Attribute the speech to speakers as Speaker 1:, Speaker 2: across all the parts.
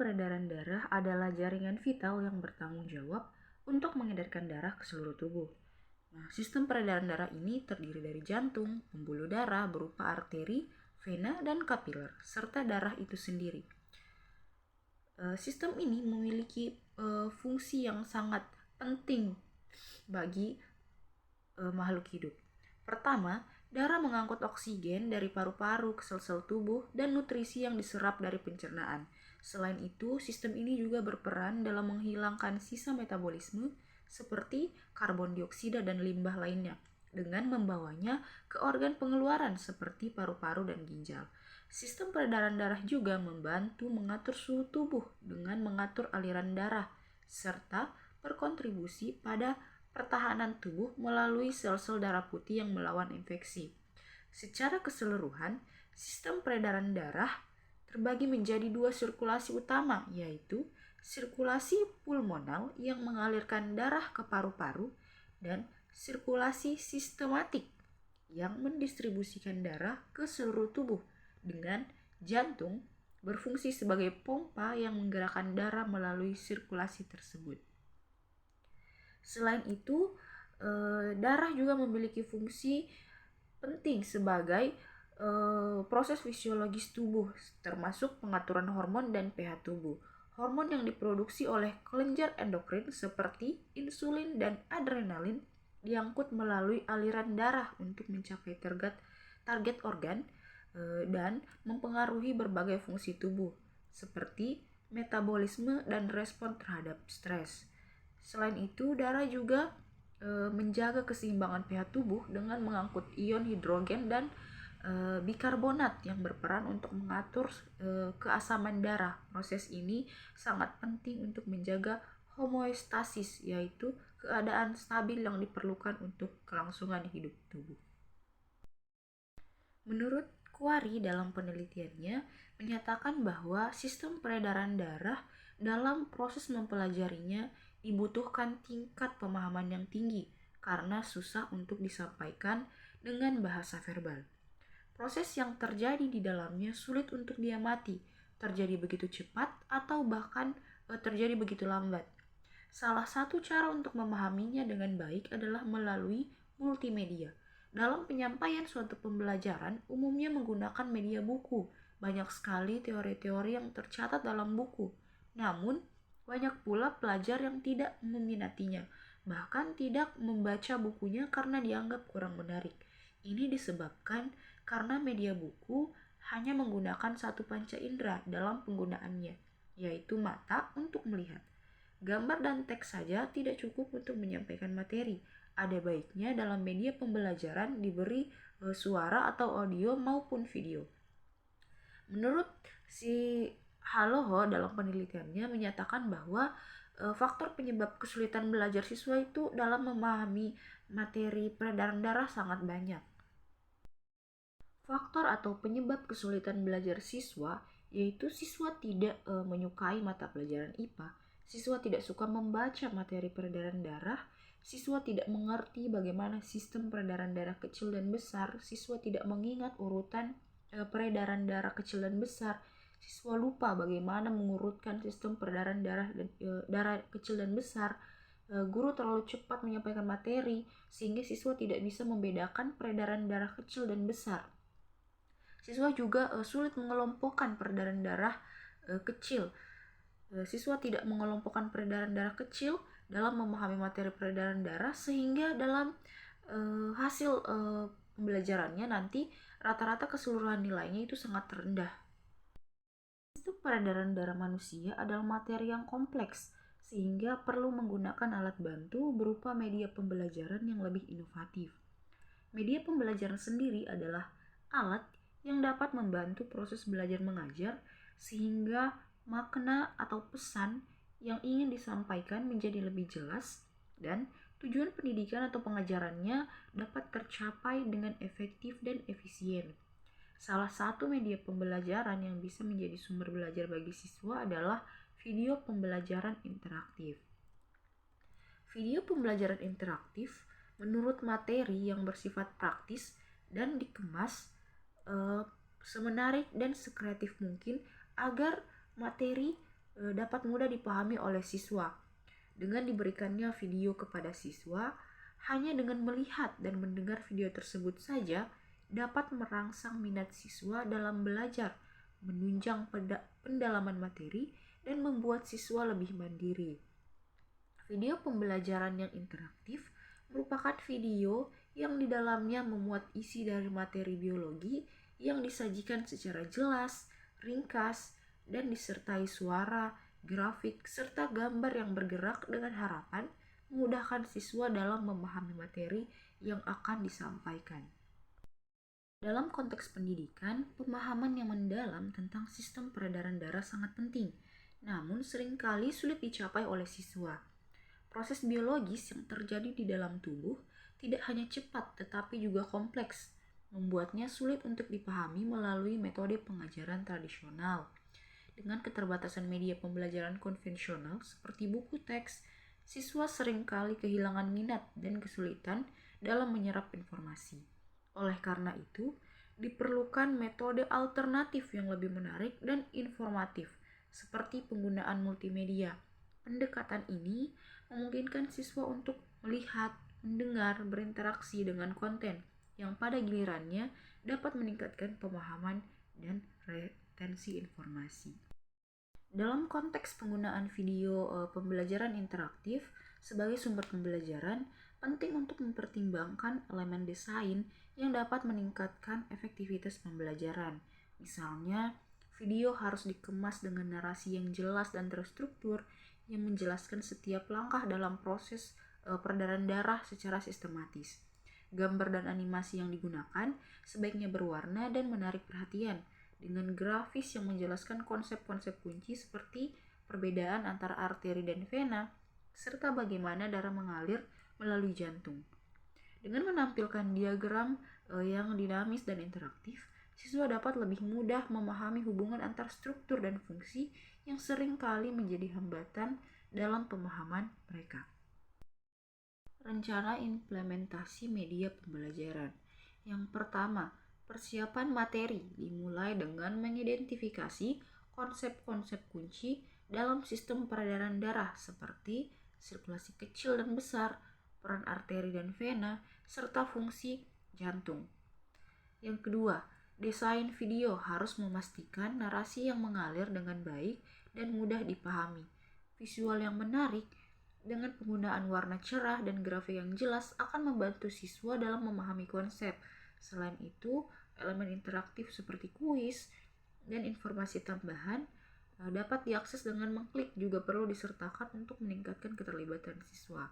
Speaker 1: peredaran darah adalah jaringan vital yang bertanggung jawab untuk mengedarkan darah ke seluruh tubuh. Nah, sistem peredaran darah ini terdiri dari jantung, pembuluh darah berupa arteri, vena, dan kapiler, serta darah itu sendiri. Sistem ini memiliki fungsi yang sangat penting bagi makhluk hidup. Pertama, darah mengangkut oksigen dari paru-paru ke sel-sel tubuh dan nutrisi yang diserap dari pencernaan. Selain itu, sistem ini juga berperan dalam menghilangkan sisa metabolisme seperti karbon dioksida dan limbah lainnya dengan membawanya ke organ pengeluaran seperti paru-paru dan ginjal. Sistem peredaran darah juga membantu mengatur suhu tubuh dengan mengatur aliran darah serta berkontribusi pada pertahanan tubuh melalui sel-sel darah putih yang melawan infeksi. Secara keseluruhan, sistem peredaran darah terbagi menjadi dua sirkulasi utama, yaitu sirkulasi pulmonal yang mengalirkan darah ke paru-paru dan sirkulasi sistematik yang mendistribusikan darah ke seluruh tubuh dengan jantung berfungsi sebagai pompa yang menggerakkan darah melalui sirkulasi tersebut. Selain itu, darah juga memiliki fungsi penting sebagai proses fisiologis tubuh, termasuk pengaturan hormon dan pH tubuh. Hormon yang diproduksi oleh kelenjar endokrin seperti insulin dan adrenalin diangkut melalui aliran darah untuk mencapai target organ dan mempengaruhi berbagai fungsi tubuh seperti metabolisme dan respon terhadap stres. Selain itu, darah juga menjaga keseimbangan pH tubuh dengan mengangkut ion hidrogen dan bikarbonat yang berperan untuk mengatur keasaman darah. Proses ini sangat penting untuk menjaga homeostasis, yaitu keadaan stabil yang diperlukan untuk kelangsungan hidup tubuh. Menurut Quarry dalam penelitiannya menyatakan bahwa sistem peredaran darah dalam proses mempelajarinya dibutuhkan tingkat pemahaman yang tinggi karena susah untuk disampaikan dengan bahasa verbal. Proses yang terjadi di dalamnya sulit untuk diamati, terjadi begitu cepat atau bahkan terjadi begitu lambat. Salah satu cara untuk memahaminya dengan baik adalah melalui multimedia. Dalam penyampaian suatu pembelajaran, umumnya menggunakan media buku. Banyak sekali teori-teori yang tercatat dalam buku. Namun, banyak pula pelajar yang tidak meminatinya, bahkan tidak membaca bukunya karena dianggap kurang menarik. Ini disebabkan karena media buku hanya menggunakan satu panca indera dalam penggunaannya, yaitu mata untuk melihat. Gambar dan teks saja tidak cukup untuk menyampaikan materi. Ada baiknya dalam media pembelajaran diberi suara atau audio maupun video. Menurut si Haloho dalam penelitiannya menyatakan bahwa faktor penyebab kesulitan belajar siswa itu dalam memahami materi peredaran darah sangat banyak. Faktor atau penyebab kesulitan belajar siswa yaitu siswa tidak menyukai mata pelajaran IPA, siswa tidak suka membaca materi peredaran darah, siswa tidak mengerti bagaimana sistem peredaran darah kecil dan besar, siswa tidak mengingat urutan peredaran darah kecil dan besar, siswa lupa bagaimana mengurutkan sistem peredaran darah kecil dan besar, guru terlalu cepat menyampaikan materi sehingga siswa tidak bisa membedakan peredaran darah kecil dan besar. Siswa juga sulit mengelompokkan peredaran darah kecil. Siswa tidak mengelompokkan peredaran darah kecil dalam memahami materi peredaran darah sehingga dalam hasil pembelajarannya nanti rata-rata keseluruhan nilainya itu sangat rendah. Sistem peredaran darah manusia adalah materi yang kompleks sehingga perlu menggunakan alat bantu berupa media pembelajaran yang lebih inovatif. Media pembelajaran sendiri adalah alat yang dapat membantu proses belajar mengajar sehingga makna atau pesan yang ingin disampaikan menjadi lebih jelas dan tujuan pendidikan atau pengajarannya dapat tercapai dengan efektif dan efisien. Salah satu media pembelajaran yang bisa menjadi sumber belajar bagi siswa adalah video pembelajaran interaktif. Video pembelajaran interaktif menurut materi yang bersifat praktis dan dikemas semenarik dan sekreatif mungkin agar materi dapat mudah dipahami oleh siswa. Dengan diberikannya video kepada siswa, hanya dengan melihat dan mendengar video tersebut saja dapat merangsang minat siswa dalam belajar, menunjang pendalaman materi, dan membuat siswa lebih mandiri. Video pembelajaran yang interaktif merupakan video yang di dalamnya memuat isi dari materi biologi yang disajikan secara jelas, ringkas, dan disertai suara, grafik, serta gambar yang bergerak dengan harapan memudahkan siswa dalam memahami materi yang akan disampaikan. Dalam konteks pendidikan, pemahaman yang mendalam tentang sistem peredaran darah sangat penting, namun seringkali sulit dicapai oleh siswa. Proses biologis yang terjadi di dalam tubuh tidak hanya cepat tetapi juga kompleks, membuatnya sulit untuk dipahami melalui metode pengajaran tradisional. Dengan keterbatasan media pembelajaran konvensional seperti buku teks, siswa seringkali kehilangan minat dan kesulitan dalam menyerap informasi. Oleh karena itu, diperlukan metode alternatif yang lebih menarik dan informatif, seperti penggunaan multimedia. Pendekatan ini memungkinkan siswa untuk melihat, mendengar, berinteraksi dengan konten yang pada gilirannya dapat meningkatkan pemahaman dan retensi informasi. Dalam konteks penggunaan video pembelajaran interaktif sebagai sumber pembelajaran, penting untuk mempertimbangkan elemen desain yang dapat meningkatkan efektivitas pembelajaran. Misalnya, video harus dikemas dengan narasi yang jelas dan terstruktur yang menjelaskan setiap langkah dalam proses peredaran darah secara sistematis. Gambar dan animasi yang digunakan sebaiknya berwarna dan menarik perhatian, dengan grafis yang menjelaskan konsep-konsep kunci seperti perbedaan antara arteri dan vena, serta bagaimana darah mengalir melalui jantung. Dengan menampilkan diagram yang dinamis dan interaktif, siswa dapat lebih mudah memahami hubungan antar struktur dan fungsi yang sering kali menjadi hambatan dalam pemahaman mereka. Rencana implementasi media pembelajaran. Yang pertama, persiapan materi dimulai dengan mengidentifikasi konsep-konsep kunci dalam sistem peredaran darah seperti sirkulasi kecil dan besar, peran arteri dan vena, serta fungsi jantung. Yang kedua, desain video harus memastikan narasi yang mengalir dengan baik dan mudah dipahami. Visual yang menarik dengan penggunaan warna cerah dan grafik yang jelas akan membantu siswa dalam memahami konsep. Selain itu, elemen interaktif seperti kuis dan informasi tambahan dapat diakses dengan mengklik juga perlu disertakan untuk meningkatkan keterlibatan siswa.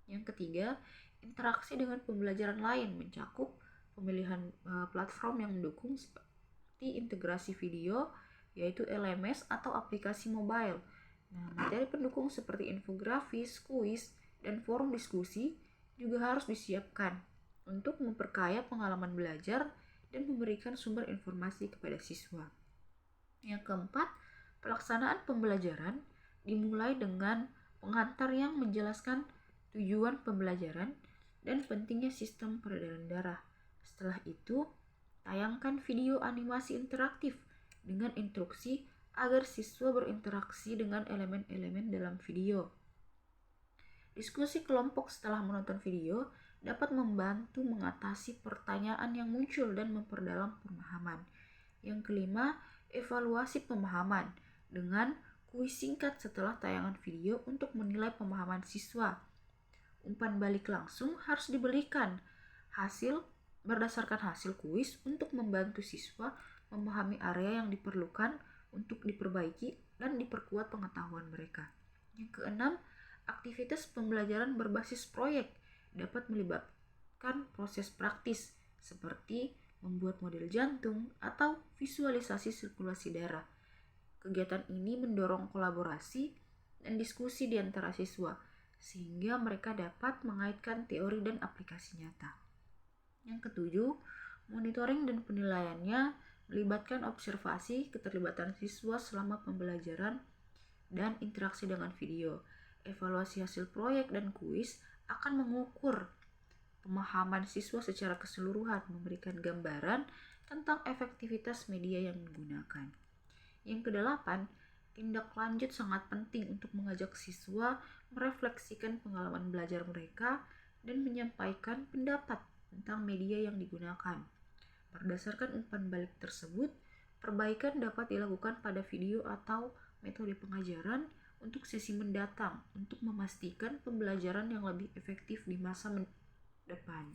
Speaker 1: Yang ketiga, interaksi dengan pembelajaran lain mencakup pemilihan platform yang mendukung seperti integrasi video, yaitu LMS atau aplikasi mobile. Nah, materi pendukung seperti infografis, kuis, dan forum diskusi juga harus disiapkan untuk memperkaya pengalaman belajar dan memberikan sumber informasi kepada siswa. Yang keempat, pelaksanaan pembelajaran dimulai dengan pengantar yang menjelaskan tujuan pembelajaran dan pentingnya sistem peredaran darah. Setelah itu, tayangkan video animasi interaktif dengan instruksi agar siswa berinteraksi dengan elemen-elemen dalam video. Diskusi kelompok setelah menonton video dapat membantu mengatasi pertanyaan yang muncul dan memperdalam pemahaman. Yang kelima, evaluasi pemahaman dengan kuis singkat setelah tayangan video untuk menilai pemahaman siswa. Umpan balik langsung harus diberikan berdasarkan hasil kuis untuk membantu siswa memahami area yang diperlukan untuk diperbaiki dan diperkuat pengetahuan mereka. Yang keenam, aktivitas pembelajaran berbasis proyek dapat melibatkan proses praktis seperti membuat model jantung atau visualisasi sirkulasi darah. Kegiatan ini mendorong kolaborasi dan diskusi di antara siswa sehingga mereka dapat mengaitkan teori dan aplikasi nyata. Yang ketujuh, monitoring dan penilaiannya melibatkan observasi keterlibatan siswa selama pembelajaran dan interaksi dengan video. Evaluasi hasil proyek dan kuis akan mengukur pemahaman siswa secara keseluruhan, memberikan gambaran tentang efektivitas media yang digunakan. Yang kedelapan, Tindak lanjut sangat penting untuk mengajak siswa merefleksikan pengalaman belajar mereka dan menyampaikan pendapat tentang media yang digunakan. Berdasarkan umpan balik tersebut, perbaikan dapat dilakukan pada video atau metode pengajaran untuk sesi mendatang untuk memastikan pembelajaran yang lebih efektif di masa depan.